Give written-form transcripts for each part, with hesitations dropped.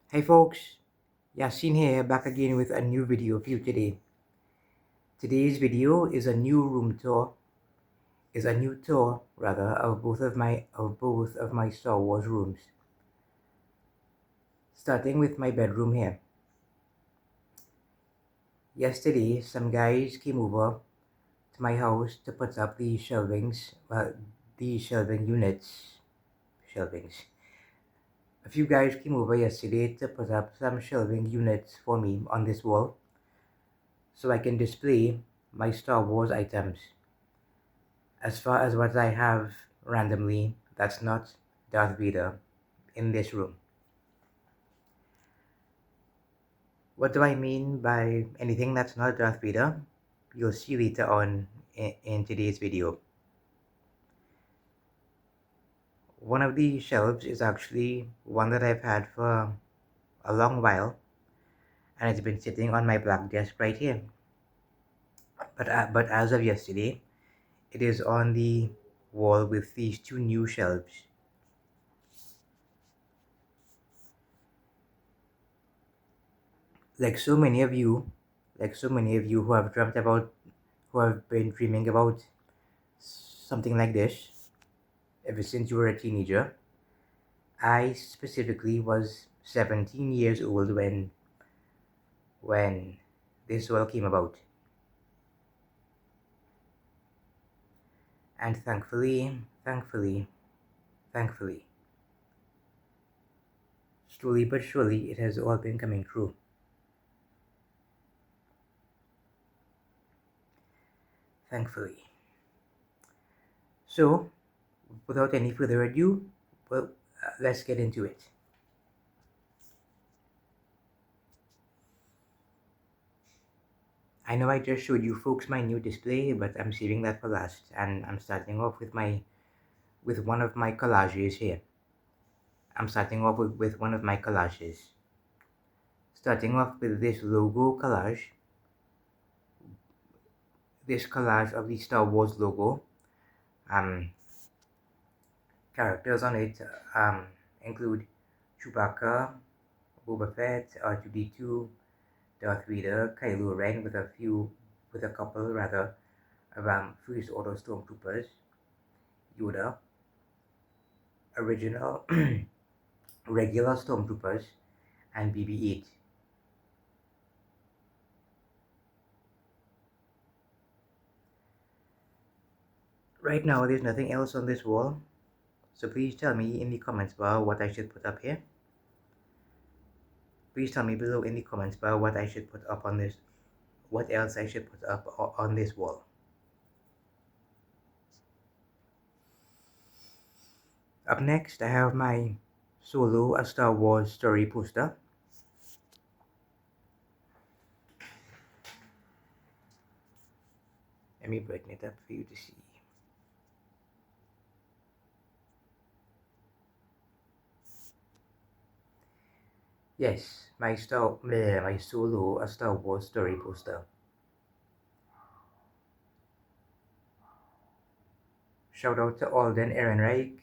Hey folks, Yasin here, back again with a new video for you today. Today's video is a new tour rather of both of my Star Wars rooms. Starting with my bedroom here. Yesterday, some guys came over to my house to put up the shelving units. Shelvings. A few guys came over yesterday to put up some shelving units for me on this wall so I can display my Star Wars items. As far as what I have randomly, that's not Darth Vader in this room. What do I mean by anything that's not Darth Vader? You'll see later on in today's video. One of the shelves is actually one that I've had for a long while, and it's been sitting on my black desk right here. But as of yesterday, it is on the wall with these two new shelves. Like so many of you who have been dreaming about something like this ever since you were a teenager. I specifically was 17 years old when this all came about. And thankfully, slowly but surely, it has all been coming true. Thankfully. So, without any further ado, let's get into it. I know I just showed you folks my new display, but I'm saving that for last, and I'm starting off with one of my collages here. I'm starting off with one of my collages. Starting off with this logo collage. This collage of the Star Wars logo. Characters on it include Chewbacca, Boba Fett, R2-D2, Darth Vader, Kylo Ren with a couple rather of First Order Stormtroopers, Yoda, original regular Stormtroopers, and BB-8. Right now, there's nothing else on this wall, so please tell me in the comments bar what I should put up here. Please tell me below in the comments bar what I should put up on this, what else I should put up on this wall. Up next, I have my Solo A Star Wars Story poster. Let me brighten it up for you to see. Yes, my Solo A Star Wars Story poster. Shout out to Alden Ehrenreich,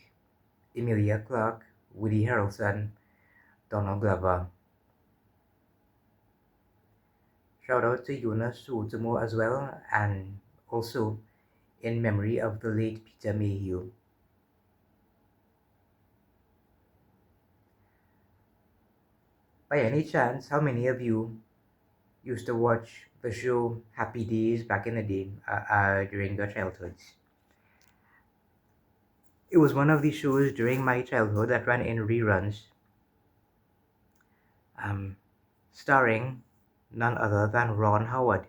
Emilia Clarke, Woody Harrelson, Donald Glover. Shout out to Jonas Suotamo as well, and also in memory of the late Peter Mayhew. By any chance, how many of you used to watch the show Happy Days back in the day during their childhoods? It was one of the shows during my childhood that ran in reruns, starring none other than Ron Howard,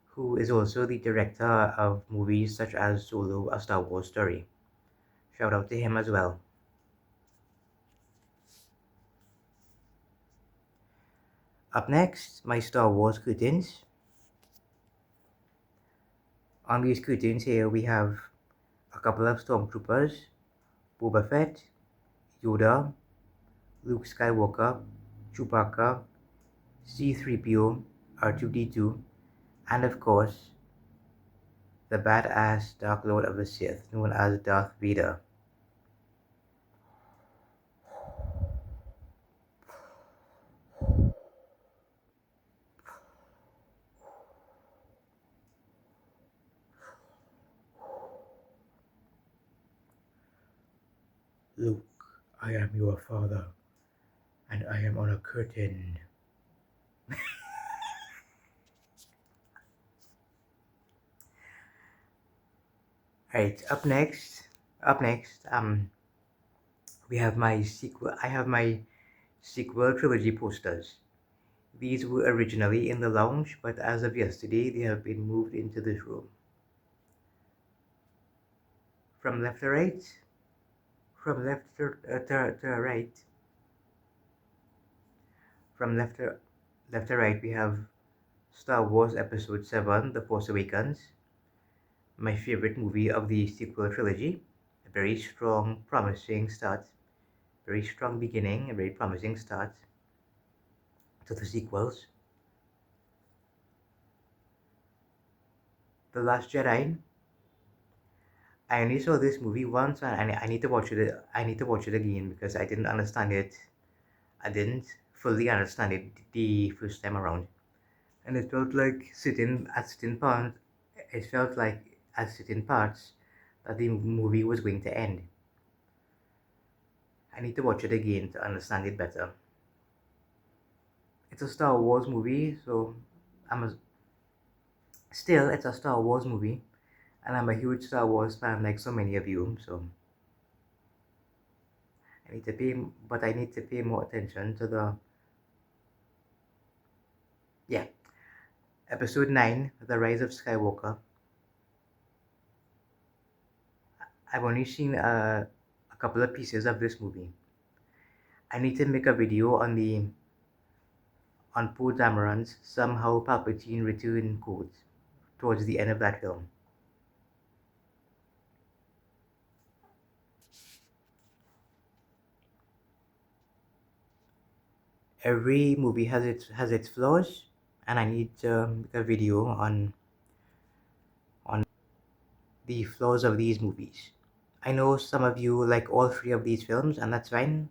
who is also the director of movies such as Solo, A Star Wars Story. Shout out to him as well. Up next, my Star Wars curtains. On these curtains here, we have a couple of Stormtroopers, Boba Fett, Yoda, Luke Skywalker, Chewbacca, C-3PO, R2-D2, and of course, the badass Dark Lord of the Sith known as Darth Vader. Luke, I am your father, and I am on a curtain. Alright, up next, we have my sequel. I have my sequel trilogy posters. These were originally in the lounge, but as of yesterday, they have been moved into this room. From left to right, from left to right, from left to right, we have Star Wars Episode 7, The Force Awakens, my favorite movie of the sequel trilogy. A very strong, promising start, very strong beginning, a very promising start to the sequels. The Last Jedi. I only saw this movie once, and I need to watch it. I need to watch it again because I didn't understand it. I didn't fully understand it the first time around, and it felt like sitting at certain parts. It felt like at certain parts that the movie was going to end. I need to watch it again to understand it better. It's a Star Wars movie, so I'm a, still it's a Star Wars movie, and I'm a huge Star Wars fan, like so many of you. So I need to pay, but I need to pay more attention to the yeah. Episode 9, The Rise of Skywalker. I've only seen a couple of pieces of this movie. I need to make a video on the on Poe Dameron's somehow Palpatine return quote towards the end of that film. Every movie has its flaws, and I need to make a video on the flaws of these movies. I know some of you like all three of these films, and that's fine.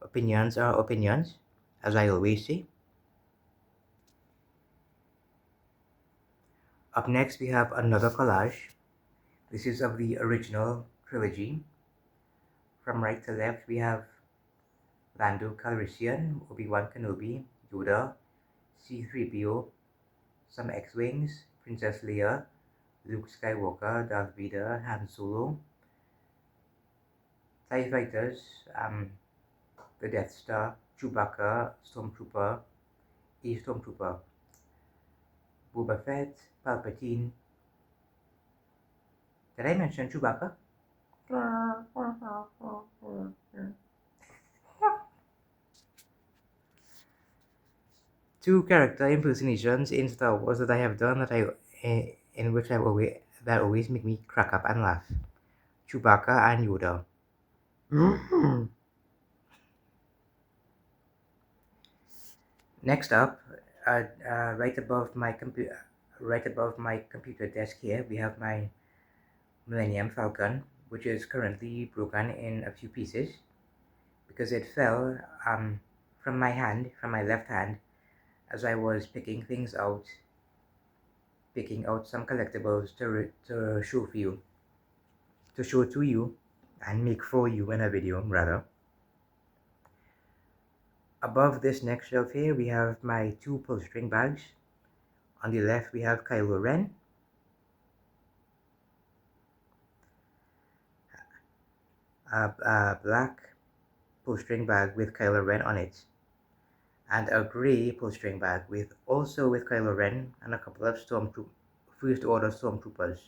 Opinions are opinions, as I always say. Up next, we have another collage. This is of the original trilogy. From right to left, we have Lando Calrissian, Obi-Wan Kenobi, Yoda, C-3PO, some X-Wings, Princess Leia, Luke Skywalker, Darth Vader, Han Solo, TIE Fighters, the Death Star, Chewbacca, Stormtrooper, Boba Fett, Palpatine. Did I mention Chewbacca? Two character impersonations in Star Wars that I have done in which that always make me crack up and laugh. Chewbacca and Yoda. Next up, right above my computer desk here, we have my Millennium Falcon, which is currently broken in a few pieces because it fell from my left hand, as I was picking out some collectibles to show for you, to show to you, and make for you in a video rather. Above this next shelf here, we have my two pull string bags. On the left, we have Kylo Ren. A black pull string bag with Kylo Ren on it, and a grey pull string bag with Kylo Ren and a couple of First Order Stormtroopers.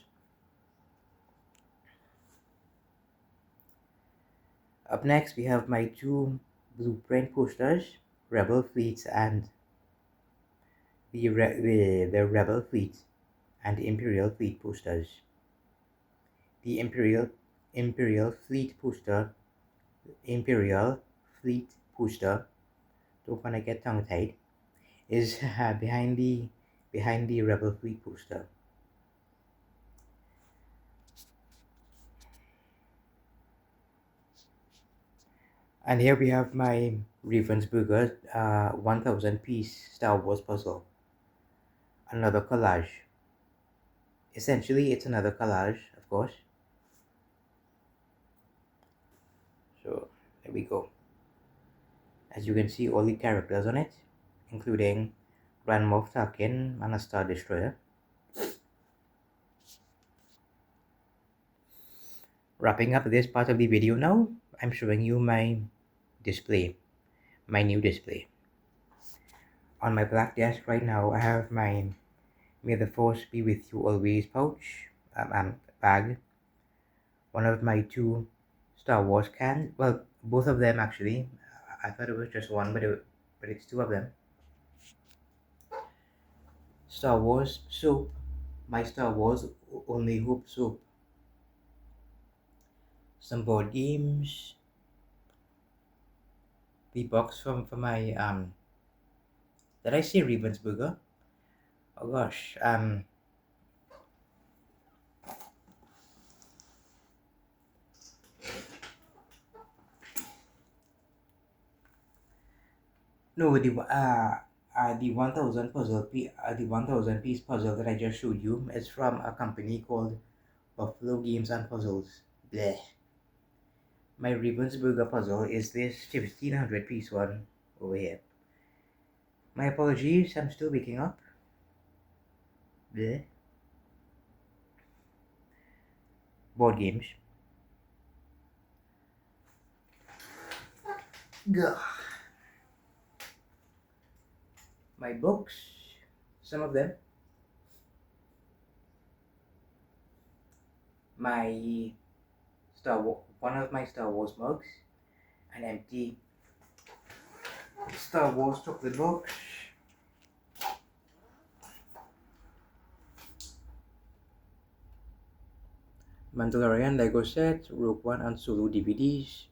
Up next, we have my two blueprint posters, Rebel Fleet and the Rebel Fleet and Imperial Fleet posters. The Imperial Fleet poster, don't wanna get tongue tied, is behind the Rebel Fleet poster. And here we have my Ravensburger 1000 piece Star Wars puzzle. Another collage. Essentially, it's another collage, of course. So There we go. As you can see, all the characters on it, including Grand Moff Tarkin and a Star Destroyer. Wrapping up this part of the video now, I'm showing you my display, my new display. On my black desk right now, I have my May the Force Be With You Always pouch, bag. One of my two Star Wars cans, well, both of them actually. I thought it was just one, but it's two of them. Star Wars soap, my Star Wars Only Hope soap. Some board games. The box from for my did I say Ravensburger? Oh gosh, no, the 1000 piece puzzle that I just showed you is from a company called Buffalo Games and Puzzles. Bleh. My Ravensburger puzzle is this 1500 piece one over here. My apologies, I'm still waking up. Bleh. Board games. Gah. My books, some of them. My one of my Star Wars mugs, an empty Star Wars chocolate box, Mandalorian Lego set, Rogue One and Solo DVDs,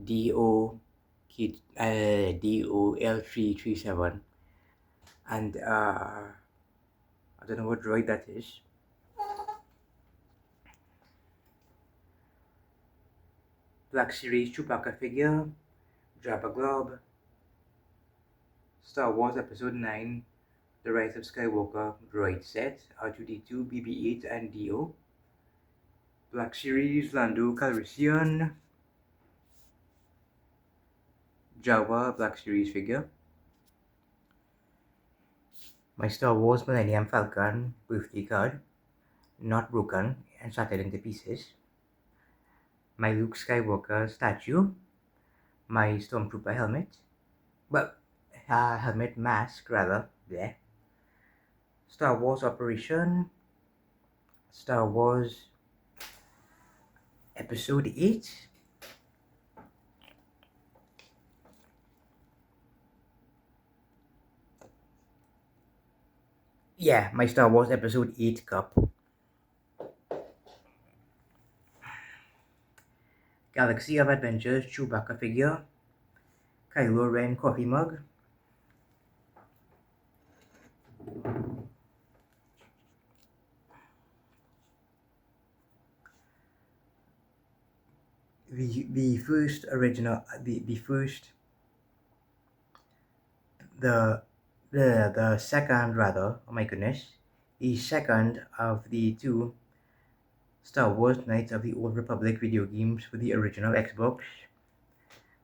DOL337, and I don't know what droid that is. Black Series Chewbacca figure, Jabba Glob, Star Wars Episode 9, The Rise of Skywalker droid set, R2D2, BB-8 and DO, Black Series Lando Calrissian, Jawa Black Series figure, my Star Wars Millennium Falcon birthday card, not broken and shattered into pieces, my Luke Skywalker statue, my Stormtrooper helmet, helmet mask rather, there. Star Wars Operation, Star Wars Episode 8, yeah, my Star Wars Episode 8 cup, Galaxy of Adventures Chewbacca figure, Kylo Ren coffee mug, the first original the second rather, oh my goodness, the second of the two Star Wars Knights of the Old Republic video games for the original Xbox,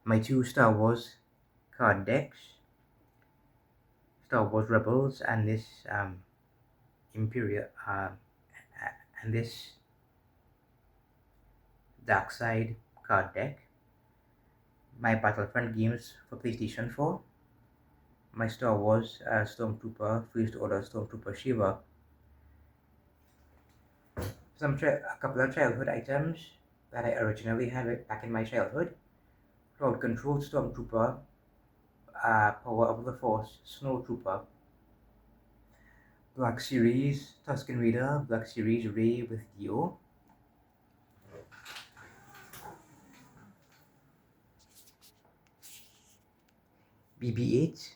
my two Star Wars card decks, Star Wars Rebels, and this Imperial and this Dark Side card deck, my Battlefront games for PlayStation 4, my Star Wars Stormtrooper First Order Stormtrooper Shiva, a couple of childhood items that I originally had back in my childhood, Cloud Control Stormtrooper, Power of the Force Snowtrooper, Black Series Tusken Raider, Black Series Rey with Dio, BB-8,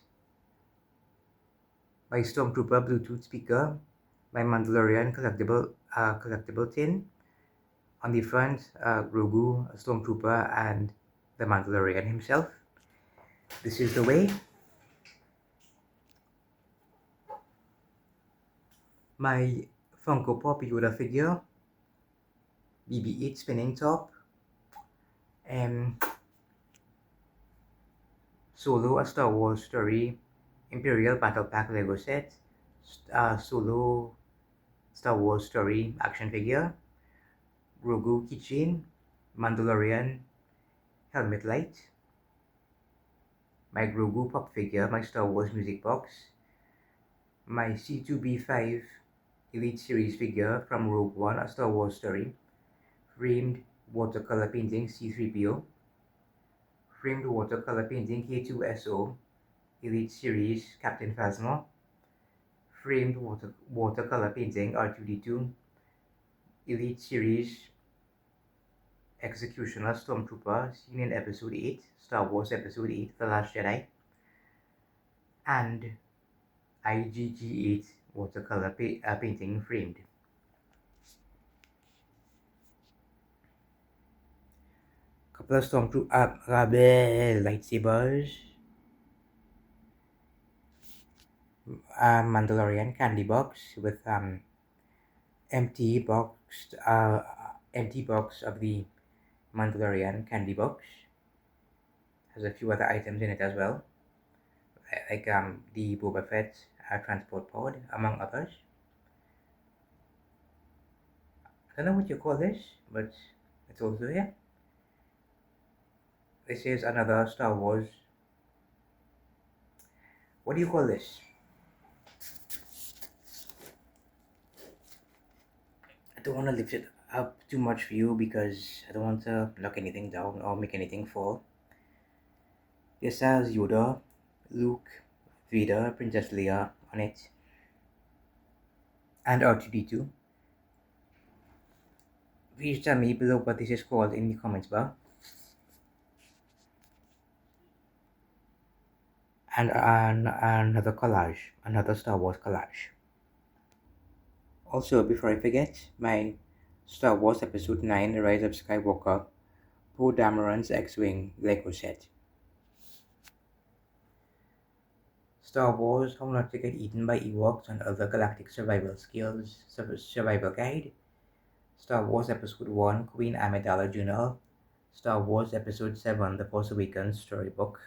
my Stormtrooper Bluetooth speaker, my Mandalorian collectible tin. On the front, Grogu, a Stormtrooper, and the Mandalorian himself. This is the way. My Funko Pop Yoda figure, BB-8 spinning top, Solo, a Star Wars story, Imperial Battle Pack Lego set, Solo Star Wars story action figure, Grogu keychain, Mandalorian helmet light, my Grogu pop figure, my Star Wars music box, my C2B5 Elite Series figure from Rogue One, a Star Wars story, framed watercolor painting C3PO, framed watercolor painting K2SO Elite Series Captain Phasma, framed watercolor painting R2D2 Elite Series Executioner Stormtrooper seen in Episode 8, Star Wars Episode 8, The Last Jedi, and IGG8 watercolor painting framed. Couple of Stormtrooper lightsabers, Mandalorian candy box with empty box of the Mandalorian candy box. Has a few other items in it as well, like the Boba Fett transport pod, among others. I don't know what you call this, but it's also here. This is another Star Wars. What do you call this? I don't want to lift it up too much for you because I don't want to knock anything down or make anything fall. This has Yoda, Luke, Vader, Princess Leia on it, and R2D2. Please tell me below what this is called in the comments bar. And another collage, another Star Wars collage. Also, before I forget, my Star Wars Episode 9, The Rise of Skywalker, Poe Dameron's X-Wing Lego set. Star Wars, How Not to Get Eaten by Ewoks and Other Galactic Survival Skills Survival Guide. Star Wars Episode 1, Queen Amidala Journal. Star Wars Episode 7, The Force Awakens Storybook.